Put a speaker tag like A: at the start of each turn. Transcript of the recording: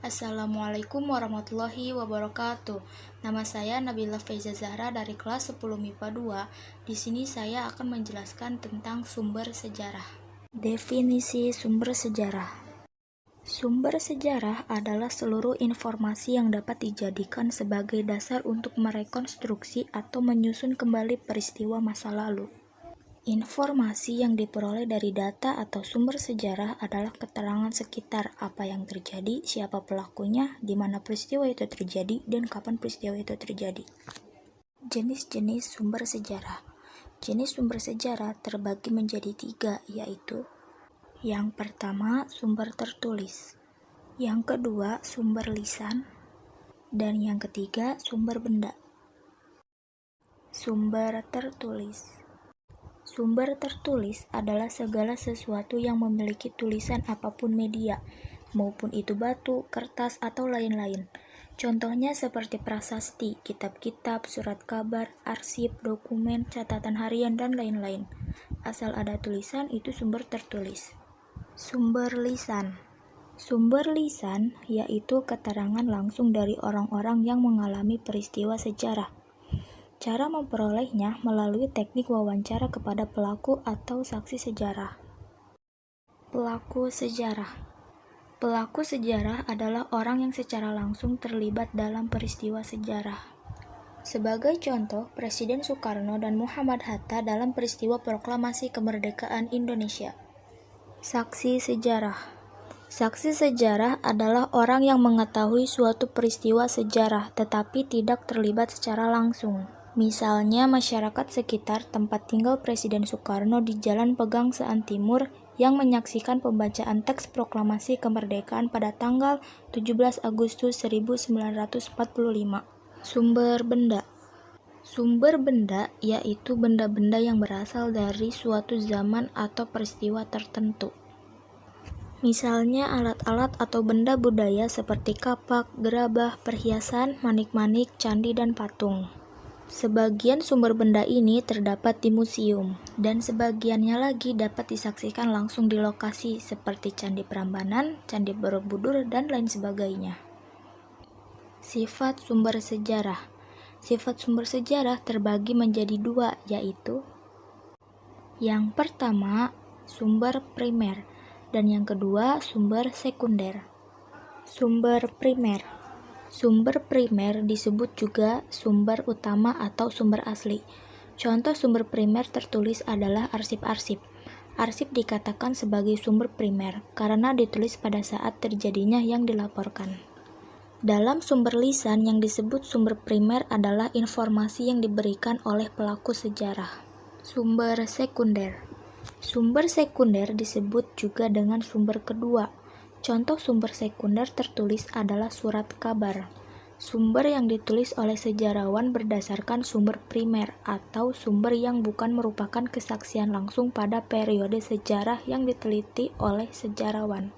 A: Assalamualaikum warahmatullahi wabarakatuh. Nama saya Nabila Faiza Zahra dari kelas 10 MIPA 2. Di sini saya akan menjelaskan tentang sumber sejarah. Definisi sumber sejarah. Sumber sejarah adalah seluruh informasi yang dapat dijadikan sebagai dasar untuk merekonstruksi atau menyusun kembali peristiwa masa lalu. Informasi yang diperoleh dari data atau sumber sejarah adalah keterangan sekitar apa yang terjadi, siapa pelakunya, di mana peristiwa itu terjadi, dan kapan peristiwa itu terjadi. Jenis-jenis sumber sejarah. Jenis sumber sejarah terbagi menjadi 3, yaitu yang pertama, sumber tertulis, yang kedua, sumber lisan, dan yang ketiga, sumber benda. Sumber tertulis. Sumber tertulis adalah segala sesuatu yang memiliki tulisan apapun media, maupun itu batu, kertas, atau lain-lain. Contohnya seperti prasasti, kitab-kitab, surat kabar, arsip, dokumen, catatan harian, dan lain-lain. Asal ada tulisan, itu sumber tertulis. Sumber lisan. Sumber lisan yaitu keterangan langsung dari orang-orang yang mengalami peristiwa sejarah. Cara memperolehnya melalui teknik wawancara kepada pelaku atau saksi sejarah. Pelaku sejarah. Pelaku sejarah adalah orang yang secara langsung terlibat dalam peristiwa sejarah. Sebagai contoh, Presiden Soekarno dan Muhammad Hatta dalam peristiwa proklamasi kemerdekaan Indonesia. Saksi sejarah. Saksi sejarah adalah orang yang mengetahui suatu peristiwa sejarah tetapi tidak terlibat secara langsung. Misalnya masyarakat sekitar tempat tinggal Presiden Soekarno di Jalan Pegang Sean Timur yang menyaksikan pembacaan teks proklamasi kemerdekaan pada tanggal 17 Agustus 1945. Sumber benda. Sumber benda yaitu benda-benda yang berasal dari suatu zaman atau peristiwa tertentu. Misalnya alat-alat atau benda budaya seperti kapak, gerabah, perhiasan, manik-manik, candi, dan patung. Sebagian sumber benda ini terdapat di museum, dan sebagiannya lagi dapat disaksikan langsung di lokasi seperti Candi Prambanan, Candi Borobudur, dan lain sebagainya. Sifat sumber sejarah. Sifat sumber sejarah terbagi menjadi 2, yaitu yang pertama, sumber primer, dan yang kedua, sumber sekunder. Sumber primer. Sumber primer disebut juga sumber utama atau sumber asli. Contoh sumber primer tertulis adalah arsip-arsip. Arsip dikatakan sebagai sumber primer karena ditulis pada saat terjadinya yang dilaporkan. Dalam sumber lisan yang disebut sumber primer adalah informasi yang diberikan oleh pelaku sejarah. Sumber sekunder. Sumber sekunder disebut juga dengan sumber kedua. Contoh sumber sekunder tertulis adalah surat kabar. Sumber yang ditulis oleh sejarawan berdasarkan sumber primer atau sumber yang bukan merupakan kesaksian langsung pada periode sejarah yang diteliti oleh sejarawan.